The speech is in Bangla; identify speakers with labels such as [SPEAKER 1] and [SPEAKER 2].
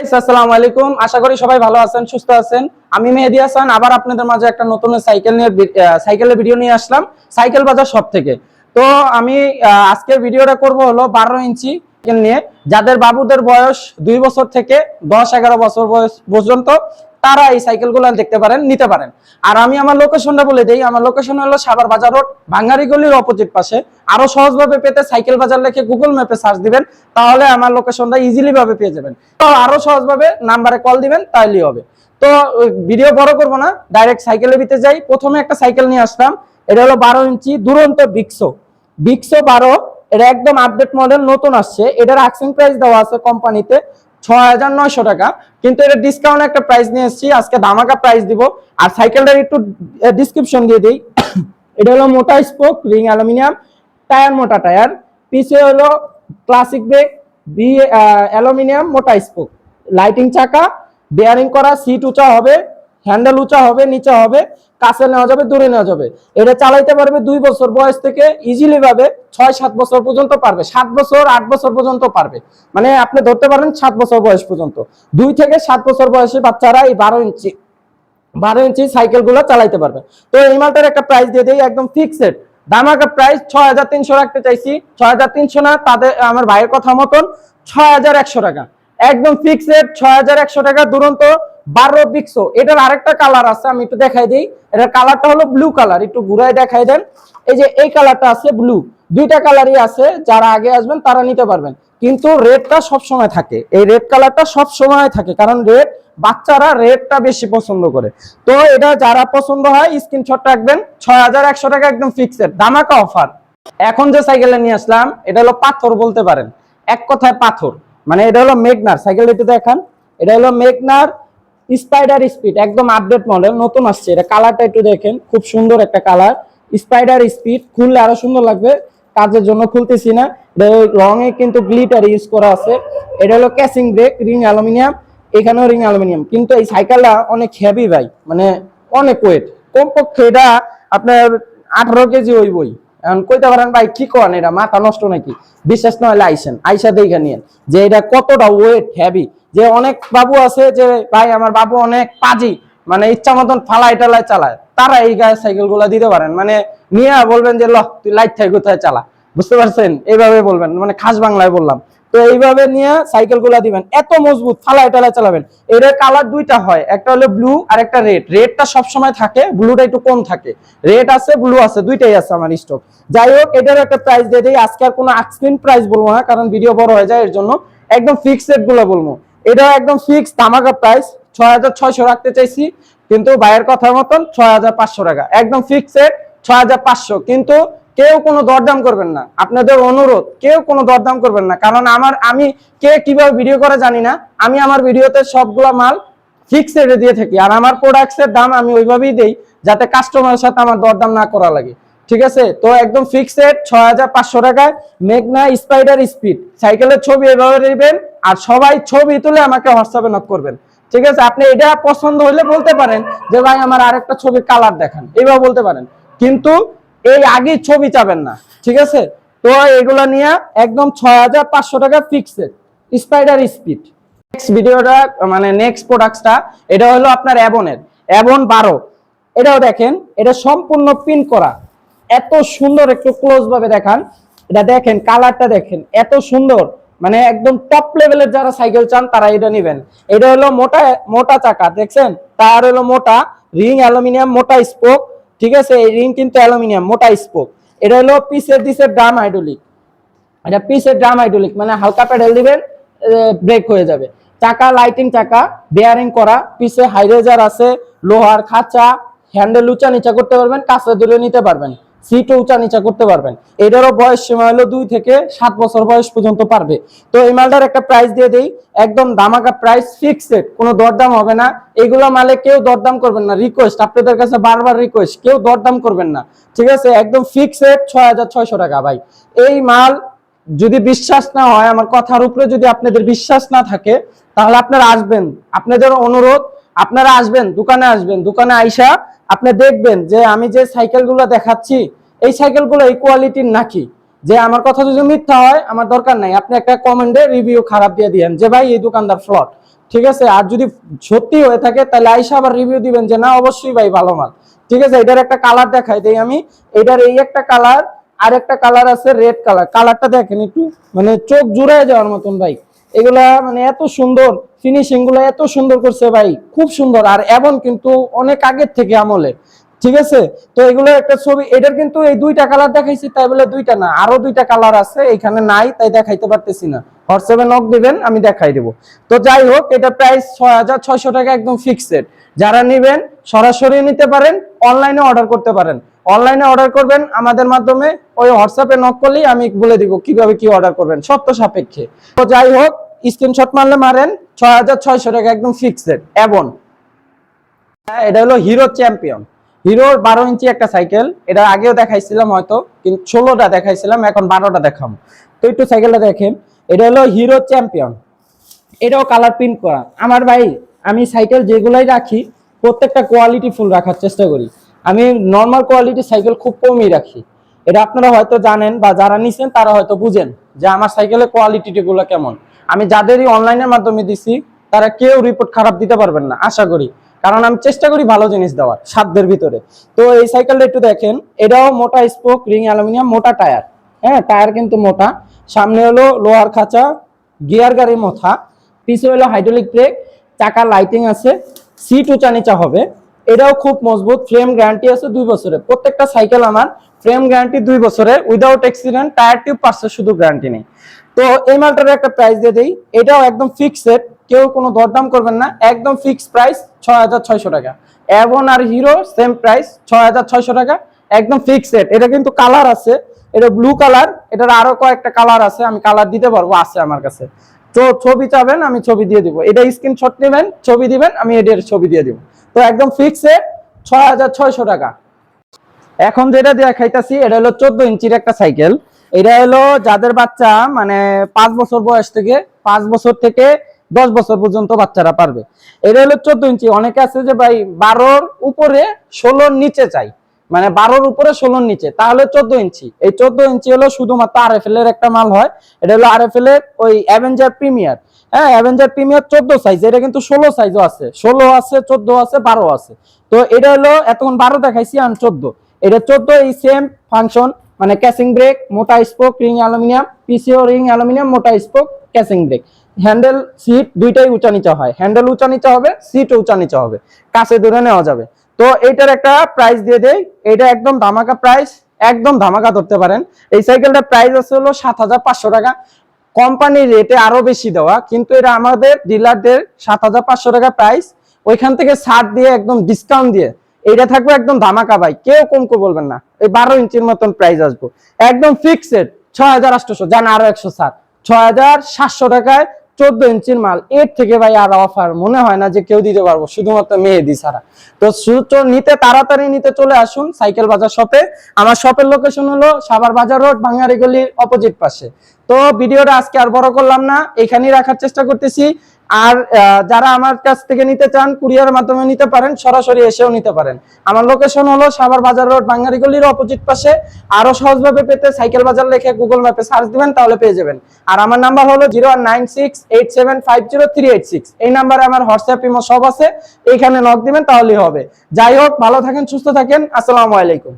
[SPEAKER 1] আসসালামু আলাইকুম, আশা করি সবাই ভালো আছেন, সুস্থ আছেন। আমি মেহেদী হাসান আবার আপনাদের মাঝে একটা নতুন সাইকেলের ভিডিও নিয়ে আসলাম সাইকেল বাজার শপ থেকে। তো আমি আজকের ভিডিওটা করব হলো 12 ইঞ্চি সাইকেল নিয়ে, যাদের বাবুদের বয়স 2 বছর থেকে 10-11 বছর বয়স পর্যন্ত তারা এই সাইকেলগুলো দেখতে পারেন, নিতে পারেন। আর আমি আমার লোকেশনটা বলে দিই, আমার লোকেশন হলো সাভার বাজার রোড, ভাঙ্গারি গলির অপোজিট পাশে। আরো সহজভাবে পেতে সাইকেল বাজার লিখে গুগল ম্যাপে সার্চ দিবেন, তাহলে আমার লোকেশনটা ইজিলি ভাবে পেয়ে যাবেন। তো আরো সহজভাবে নাম্বারে কল দিবেন, তাইলেই হবে। তো ভিডিও বড় করব না, ডাইরেক্ট সাইকেলের ভিতরে যাই। প্রথমে একটা সাইকেল নিয়ে আসলাম, এটা হলো 12 ইঞ্চি দুরন্ত বিক্সো 12। এটা একদম আপডেট মডেল, নতুন আসছে। এটার আস্কিং প্রাইস দেওয়া আছে কোম্পানিতে ৬,৯০০ টাকা, কিন্তু এটা ডিসকাউন্ট একটা প্রাইস নিয়ে এসেছি, আজকে ধামাকা প্রাইস দিব। আর সাইকেলটার একটু ডিসক্রিপশন দিয়ে দিই। এটা হলো মোটা স্পোক, রিং অ্যালুমিনিয়াম, টায়ার মোটা টায়ার, পিছে হলো ক্লাসিক ব্রেক, বি অ্যালুমিনিয়াম মোটা স্পোক, লাইটিং চাকা, বেয়ারিং করা, সিট উঁচা হবে, হ্যান্ডেল উঁচা হবে, নিচে হবে, কাছে নেওয়া যাবে, দূরে নেওয়া যাবে। এটা চালাইতে পারবে 2 বছর বয়স থেকে ইজিলি ভাবে 6-7 বছর পর্যন্ত পারবে, 7 বছর 8 বছর পর্যন্ত পারবে। মানে আপনি ধরতে পারেন 7 বছর বয়স পর্যন্ত। 2 থেকে 7 বছর বয়সী বাচ্চারা এই 12 ইঞ্চি সাইকেলগুলো চালাইতে পারবে। তো এই মালটার একটা প্রাইস দিয়ে দেই, একদম ফিক্সড ধামাকা প্রাইস 6,300 রাখতে চাইছি। 6,300 না, তাদের আমার ভাইয়ের কথা মতন 6,100 টাকা, একদম ফিক্সড 6,100 টাকা। দুরন্ত 12 বিক্সো। এটার আরেকটা কালার আছে, আমি একটু দেখাই দিই। এটার কালারটা হলো ব্লু কালার, একটু ঘুরাই দেখাই দেন। এই যে এই কালারটা আছে ব্লু, দুইটা কালারই আছে, যারা আগে আসবেন তারা নিতে পারবেন। কিন্তু রেডটা সব সময় থাকে, এই রেড কালারটা সব সময় থাকে, কারণ রেড বাচ্চারা রেডটা বেশি পছন্দ করে। তো এটা যারা পছন্দ হয় স্ক্রিনশট রাখবেন। 6,100 টাকা একদম ফিক্সড ধামাকা অফার। এখন যে সাইকেলটা নিয়ে আসলাম এটা হলো পাথর বলতে পারেন, এক কথায় পাথর। মানে এটা হলো মেগনার সাইকেল, একটু দেখান। এটা হলো মেগনার স্পাইডার স্পিড, একদম আপডেট মডেল, নতুন আসছে। এটা কালারটা একটু দেখেন, খুব সুন্দর একটা কালার। স্পাইডার স্পিড খুললে আরো সুন্দর লাগবে, কাজের জন্য খুলতেছি না। রঙে কিন্তু গ্লিটার ইউজ করা আছে। এটা হলো ক্যাসিং ব্রেক, রিং অ্যালুমিনিয়াম, এখানেও রিং অ্যালুমিনিয়াম। কিন্তু এই সাইকেলটা অনেক হেভি ভাই, মানে অনেক ওয়েট। কমপক্ষে এটা আপনার 18 কেজি হইবই। এখন কইতে পারেন ভাই কি করেন, এটা মাথা নষ্ট নাকি? বিশ্বাস না হলে আইসা দেখে নিয়েন যে এটা কতটা ওয়েট হেভি। যে অনেক বাবু আছে যে ভাই আমার বাবু অনেক পাজি, মানে ইচ্ছা মতন ফালাই টালাই চালায়, তারা এই গায়ের সাইকেল গুলা দিতে পারেন। মানে নিয়ে বলবেন যে ল তুই লাইট থাই কোথায় চালা, বুঝতে পারছেন? এইভাবে বলবেন, মানে খাস বাংলায় বললাম। তো এইভাবে নিয়ে সাইকেল গুলা দিবেন, এত মজবুত, ফালাই টালাই চালাবেন। এটার কালার দুইটা হয়, একটা হলো ব্লু আর একটা রেড। রেডটা সবসময় থাকে, ব্লুটা একটু কম থাকে। রেড আছে, ব্লু আছে, দুইটাই আছে আমার স্টক। যাই হোক, এটার একটা প্রাইস দিয়ে দিই। আজকে আর কোনো আস্কিং প্রাইস বলবো না, কারণ ভিডিও বড় হয়ে যায়, এর জন্য একদম ফিক্সড গুলো বলবো। এটা একদম ফিক্স ধামাকা প্রাইস 6,600 রাখতে চাইছি, কিন্তু ভাইয়ের কথার মতন 6,500 টাকা, একদম ফিক্সড 6,500। কিন্তু কেউ কোনো দরদাম করবেন না, আপনাদের অনুরোধ, কেউ কোনো দরদাম করবেন না। কারণ আমি কে কিভাবে ভিডিও করে জানি না, আমি আমার ভিডিওতে সবগুলা মাল ফিক্সড রেটে দিয়ে থাকি। আর আমার প্রোডাক্টসের দাম আমি ওইভাবেই দেই, যাতে কাস্টমারের সাথে আমার দরদাম না করা লাগে। ঠিক আছে? তো একদম ফিক্সড 6,500 টাকায় মেঘনা স্পাইডার স্পিড সাইকেলের ছবি এভাবে নেবেন, আর সবাই ছবি তুলে আমাকে হোয়াটসঅ্যাপে নক করবেন। ঠিক আছে? আপনি এটা পছন্দ হলে বলতে পারেন যে ভাই আমার আরেকটা ছবির কালার দেখান, এইভাবে বলতে পারেন, কিন্তু এই আগে ছবি চাবেন না। ঠিক আছে? তো এগুলো নিয়ে একদম 6,500 টাকা ফিক্সড স্পাইডার স্পিড। নেক্সট ভিডিওটা মানে নেক্সট প্রোডাক্টটা এটা হলো আপনার অ্যাবন 12। এটাও দেখেন, এটা সম্পূর্ণ পিন করা, এত সুন্দর। একটু ক্লোজ ভাবে দেখান, এটা দেখেন, কালারটা দেখেন, এত সুন্দর। মানে একদম টপ লেভেলের যারা সাইকেল চান তারা এটা নেবেন। এটা হলো মোটা চাকা, দেখছেন? টায়ার হলো মোটা, রিং অ্যালুমিনিয়াম, মোটা স্পোক। ঠিক আছে? এই রিং কিন্তু অ্যালুমিনিয়াম, মোটা স্পোক। এটা হলো পিসের দিসের ড্রাম হাইড্রোলিক, এটা পিসের ড্রাম হাইড্রোলিক, মানে হালকা প্যাডেল দিবেন ব্রেক হয়ে যাবে। চাকা লাইটিং চাকা, বেয়ারিং করা, পিছে হাইরেজার আছে, লোহার খাঁচা, হ্যান্ডেল উঁচা নিচা করতে পারবেন, কাছে দূরে নিতে পারবেন, সিট উঁচা নিচা করতে পারবেন। এটারও বয়স সীমা হলো 2 থেকে 7 বছর বয়স পর্যন্ত পারবে। তো এই মালটার একটা প্রাইস দিয়ে দেই, একদম ধামাকা প্রাইস, ফিক্সড, কোনো দরদাম হবে না। এগুলো মালে কেউ দরদাম করবেন না, রিকোয়েস্ট আপনাদের কাছে, বারবার রিকোয়েস্ট, কেউ দরদাম করবেন না। ঠিক আছে? একদম ফিক্সড 6,600 টাকা। ভাই এই মাল যদি বিশ্বাস না হয়, আমার কথার উপরে যদি আপনাদের বিশ্বাস না থাকে, তাহলে আপনারা আসবেন, আপনাদের অনুরোধ, আপনারা আসবেন, দোকানে আইসা আপনি দেখবেন যে আমি যে সাইকেলগুলো দেখাচ্ছি এই সাইকেলগুলো এই কোয়ালিটির নাকি। যে আমার কথা যদি মিথ্যা হয়, আমার দরকার নাই, আপনি একটা কমেন্টে রিভিউ খারাপ দিয়ে দিয়েন যে ভাই এই দোকানদার ফ্রড। ঠিক আছে। আর যদি সত্যি হয়ে থাকে তাহলে আইসা আবার রিভিউ দিবেন যে না অবশ্যই ভাই ভালো মাল। ঠিক আছে, এটার একটা কালার দেখাই দেই আমি। এটার এই একটা কালার, আর একটা কালার আছে রেড কালার। কালারটা দেখেন একটু, মানে চোখ জুড়ায় যাওয়ার মতন ভাই। এগুলা মানে এত সুন্দর ফিনিশিং গুলো এত সুন্দর করছে ভাই, খুব সুন্দর। আর এমন কিন্তু অনেক আগের থেকে আমলে, ঠিক আছে। তো এগুলো একটা ছবি, এটার কিন্তু এই দুইটা কালার দেখাইছি, তাই বলে দুইটা না, আরো দুইটা কালার আছে, এখানে নাই তাই দেখাইতে পারতেছি না। হোয়াটসঅ্যাপে নক দিবেন, আমি দেখাই দেবো। তো যাই হোক, এটা প্রাইস 6600 টাকা, একদম ফিক্সড। যারা নেবেন সরাসরি নিতে পারেন, অনলাইনে অর্ডার করতে পারেন। অনলাইনে অর্ডার করবেন আমাদের মাধ্যমে, ওই হোয়াটসঅ্যাপে নক করলেই আমি বলে দিব কিভাবে কি অর্ডার করবেন, শর্ত সাপেক্ষে। তো যাই হোক, স্ক্রিনশট মারলে মারেন, 6600 টাকা একদম ফিক্সড। এবং এটা হলো হিরো চ্যাম্পিয়ন, হিরোর 12 ইঞ্চি একটা সাইকেল। এটা আগেও দেখাইছিলাম হয়তো, কিন্তু 16টা দেখাইছিলাম, এখন 12টা দেখাবো। তো একটু সাইকেলটা দেখেন, এটা হলো হিরো চ্যাম্পিয়ন। এটাও কালার প্রিন্ট করা। আমার ভাই, আমি সাইকেল যেগুলাই রাখি প্রত্যেকটা কোয়ালিটি ফুল রাখার চেষ্টা করি। আমি নর্মাল কোয়ালিটির সাইকেল খুব কমই রাখি। এটা আপনারা হয়তো জানেন, বা যারা নিছেন তারা হয়তো বুঝেন যে আমার সাইকেলের কোয়ালিটিগুলো কেমন। আমি যাদেরই অনলাইনের মাধ্যমে দিছি তারা কেউ রিপোর্ট খারাপ দিতে পারবেন না আশা করি, কারণ আমি চেষ্টা করি ভালো জিনিস দেওয়ার সাধ্যের ভিতরে। তো এই সাইকেলটা একটু দেখেন, এটাও মোটা স্পোক, রিং অ্যালুমিনিয়াম, মোটা টায়ার। হ্যাঁ, টায়ার কিন্তু মোটা। সামনে হলো লোহার খাঁচা, গিয়ার গাড়ির মাথা, পিছে হলো হাইড্রোলিক ব্রেক, চাকা লাইটিং আছে, সিট উঁচা নিচা হবে। এটাও খুব মজবুত, ফ্রেম গ্যারান্টি আছে 2 বছরের। প্রত্যেকটা সাইকেল আমার ফ্রেম গ্যারান্টি 2 বছরের, উইদাউট অ্যাক্সিডেন্ট। টায়ার টিউব পার্টসের শুধু গ্যারান্টি নেই। তো এই মালটার একটা প্রাইস দিয়ে দেই, এটাও একদম ফিক্সড, কেউ কোনো দরদাম করবেন না, একদম ফিক্সড প্রাইস 6600 টাকা। এভন আর হিরো সেম প্রাইস 6600 টাকা, একদম ফিক্সড। এটা কিন্তু কালার আছে, এটা ব্লু কালার, এটার আরো কয়েকটা কালার আছে, আমি কালার দিতে পারবো, আছে আমার কাছে। তো ছবি চাবেন, আমি ছবি দিয়ে দিব। এটা স্ক্রিনশট নেবেন, ছবি দিবেন, আমি এটার ছবি দিয়ে দিব। তো একদম ফিক্সড 6600 টাকা। এখন যেটা দেখাইতাছি, এটা হলো 14 ইঞ্চির একটা সাইকেল। এটা হলো যাদের বাচ্চা মানে 5 বছর বয়স থেকে 5 বছর থেকে 10 বছর পর্যন্ত বাচ্চারা পারবে। এটা হলো 14 ইঞ্চি। অনেকে আছে যে ভাই 12র উপরে 16র নিচে চাই, মানে 12র উপরে 16র নিচে, তাহলে 14 ইঞ্চি। এই 14 ইঞ্চি হলো শুধুমাত্র আরএফএল এর একটা মাল হয়। এটা হলো আরএফএল এর ওই অ্যাভেঞ্জার প্রিমিয়ার। হ্যাঁ, অ্যাভেঞ্জার প্রিমিয়ার 14 সাইজ। এটা কিন্তু 16 সাইজও আছে, 16 আছে, 14 আছে, 12 আছে। তো এটা হলো এতক্ষণ 12 দেখাইছি, আর 14। এটা 14, এই সেম ফাংশন, মানে ক্যাসিং ব্রেক, মোটা স্পোক, রিং অ্যালুমিনিয়াম, পিসিও রিং অ্যালুমিনিয়াম, মোটা spoke, casing brake. Handle seat দুইটাই উঁচা নিচা হয়, হ্যান্ডেল উঁচা নিচা হবে, সিট উঁচা নিচা হবে, কাছে ধরে নেওয়া যাবে। তো এইটার একটা প্রাইস দিয়ে দেই, এটা একদম ধামাকা প্রাইস, একদম ধামাকা ধরতে পারেন। এই সাইকেলটার প্রাইস আছে হলো 7500 টাকা। কোম্পানির রেটে আরো বেশি দেওয়া, কিন্তু এটা আমাদের ডিলারদের 7500 টাকা প্রাইস। ওইখান থেকে ছাড় দিয়ে একদম ডিসকাউন্ট দিয়ে এইটা থাকবে একদম ধামাকা ভাই, কেউ কম করে বলবেন না। এই 12 ইঞ্চির মতন প্রাইস আসবো, একদম ফিক্সড 6800, জান আরো 100 ছাড়, 6700 টাকায় 14 ইঞ্চির মাল। এর থেকে ভাই আর অফার মনে হয় না যে কেউ দিতে পারবো, শুধুমাত্র মেহেদি ছাড়া। তো নিতে তাড়াতাড়ি নিতে চলে আসুন সাইকেল বাজার শপে। আমার শপের লোকেশন হলো সাভার বাজার রোড, বাঙারি গলির অপোজিট পাশে। তো ভিডিওটা আজকে আর বড় করলাম না, এখানেই রাখার চেষ্টা করতেছি। আর যারা আমার কাছ থেকে নিতে চান কুরিয়ারের মাধ্যমে নিতে পারেন, সরাসরি এসেও নিতে পারেন। আমার লোকেশন হলো সাভার বাজার রোড, বাঙারি গলির অপোজিট পাশে। আরো সহজভাবে পেতে সাইকেল বাজার লিখে গুগল ম্যাপে সার্চ দিবেন, তাহলে পেয়ে যাবেন। আর আমার নাম্বার হলো 01968750386। এই নাম্বারে আমার হোয়াটসঅ্যাপ, ইমো সব আছে, এইখানে নক দিবেন তাহলেই হবে। যাই হোক, ভালো থাকেন, সুস্থ থাকেন, আসসালামু আলাইকুম।